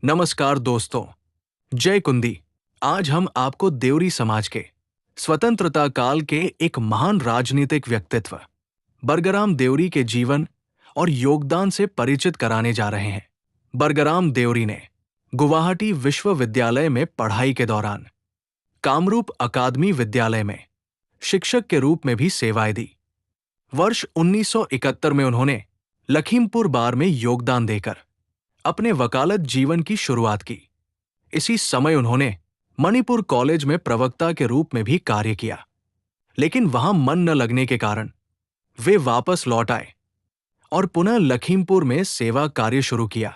नमस्कार दोस्तों, जय कुंदी। आज हम आपको देवरी समाज के स्वतंत्रता काल के एक महान राजनीतिक व्यक्तित्व बरगराम देवरी के जीवन और योगदान से परिचित कराने जा रहे हैं। बरगराम देवरी ने गुवाहाटी विश्वविद्यालय में पढ़ाई के दौरान कामरूप अकादमी विद्यालय में शिक्षक के रूप में भी सेवाएं दी। वर्ष 1971 में उन्होंने लखीमपुर बार में योगदान देकर अपने वकालत जीवन की शुरुआत की। इसी समय उन्होंने मणिपुर कॉलेज में प्रवक्ता के रूप में भी कार्य किया, लेकिन वहां मन न लगने के कारण वे वापस लौट आए और पुनः लखीमपुर में सेवा कार्य शुरू किया।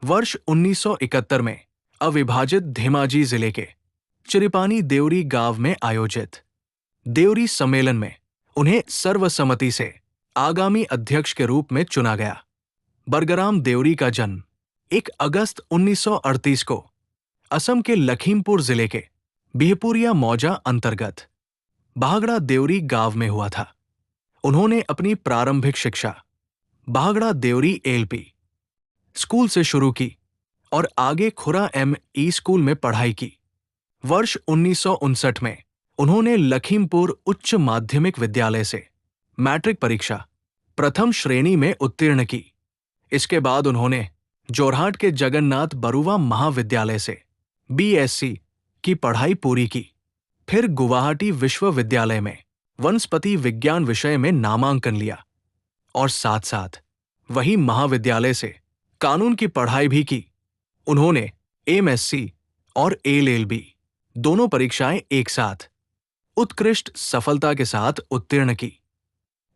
वर्ष 1971 में अविभाजित धेमाजी जिले के चिरिपानी देवरी गांव में आयोजित देवरी सम्मेलन में उन्हें सर्वसम्मति से आगामी अध्यक्ष के रूप में चुना गया। बरगराम देवरी का जन्म 1 अगस्त 1938 को असम के लखीमपुर जिले के बिहपुरिया मौजा अंतर्गत भागड़ा देवरी गांव में हुआ था। उन्होंने अपनी प्रारंभिक शिक्षा भागड़ा देवरी एलपी स्कूल से शुरू की और आगे खुरा एम.ई. स्कूल में पढ़ाई की। वर्ष 1959 में उन्होंने लखीमपुर उच्च माध्यमिक विद्यालय से मैट्रिक परीक्षा प्रथम श्रेणी में उत्तीर्ण की। इसके बाद उन्होंने जोरहाट के जगन्नाथ बरुआ महाविद्यालय से बीएससी की पढ़ाई पूरी की। फिर गुवाहाटी विश्वविद्यालय में वनस्पति विज्ञान विषय में नामांकन लिया और साथ साथ वही महाविद्यालय से कानून की पढ़ाई भी की। उन्होंने एमएससी और एलएलबी दोनों परीक्षाएं एक साथ उत्कृष्ट सफलता के साथ उत्तीर्ण की।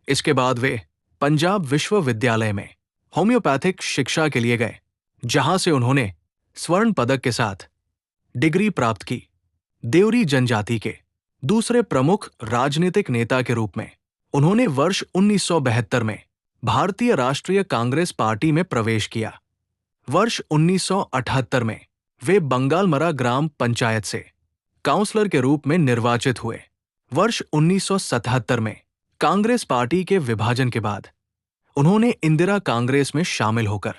इसके बाद वे पंजाब विश्वविद्यालय में होम्योपैथिक शिक्षा के लिए गए, जहां से उन्होंने स्वर्ण पदक के साथ डिग्री प्राप्त की। देवरी जनजाति के दूसरे प्रमुख राजनीतिक नेता के रूप में उन्होंने वर्ष 1972 में भारतीय राष्ट्रीय कांग्रेस पार्टी में प्रवेश किया। वर्ष 1978 में वे बंगालमरा ग्राम पंचायत से काउंसलर के रूप में निर्वाचित हुए। वर्ष 1977 में कांग्रेस पार्टी के विभाजन के बाद उन्होंने इंदिरा कांग्रेस में शामिल होकर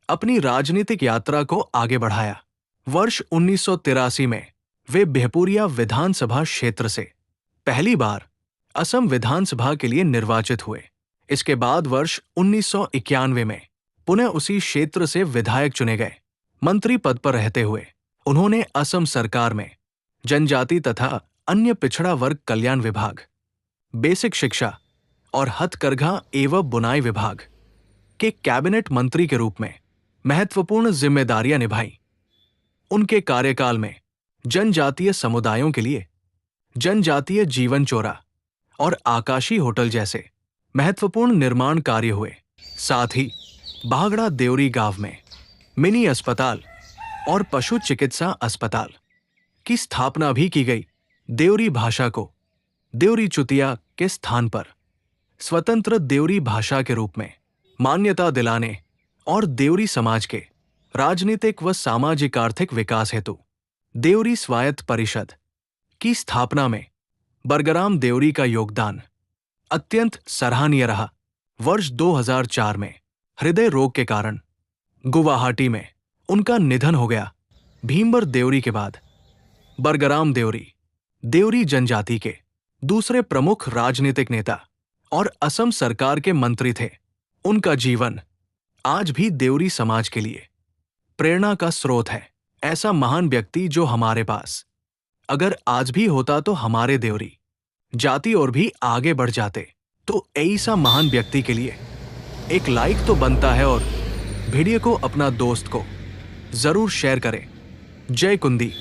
अपनी राजनीतिक यात्रा को आगे बढ़ाया। वर्ष 1983 में वे बिहपुरिया विधानसभा क्षेत्र से पहली बार असम विधानसभा के लिए निर्वाचित हुए। इसके बाद वर्ष 1991 में पुनः उसी क्षेत्र से विधायक चुने गए। मंत्री पद पर रहते हुए उन्होंने असम सरकार में जनजाति तथा अन्य पिछड़ा वर्ग कल्याण विभाग, बेसिक शिक्षा और हथकरघा एवं बुनाई विभाग के कैबिनेट मंत्री के रूप में महत्वपूर्ण जिम्मेदारियां निभाई। उनके कार्यकाल में जनजातीय समुदायों के लिए जनजातीय जीवन चोरा और आकाशी होटल जैसे महत्वपूर्ण निर्माण कार्य हुए। साथ ही भागड़ा देवरी गांव में मिनी अस्पताल और पशु चिकित्सा अस्पताल की स्थापना भी की गई। देवरी भाषा को देवरी चुतिया के स्थान पर स्वतंत्र देवरी भाषा के रूप में मान्यता दिलाने और देवरी समाज के राजनीतिक व सामाजिक आर्थिक विकास हेतु देवरी स्वायत्त परिषद की स्थापना में बरगराम देवरी का योगदान अत्यंत सराहनीय रहा। वर्ष 2004 में हृदय रोग के कारण गुवाहाटी में उनका निधन हो गया। भीमबर देवरी के बाद बरगराम देवरी देवरी जनजाति के दूसरे प्रमुख राजनीतिक नेता और असम सरकार के मंत्री थे। उनका जीवन आज भी देवरी समाज के लिए प्रेरणा का स्रोत है। ऐसा महान व्यक्ति जो हमारे पास अगर आज भी होता तो हमारे देवरी जाति और भी आगे बढ़ जाते। तो ऐसा महान व्यक्ति के लिए एक लाइक तो बनता है और वीडियो को अपना दोस्त को जरूर शेयर करें। जय कुंदी।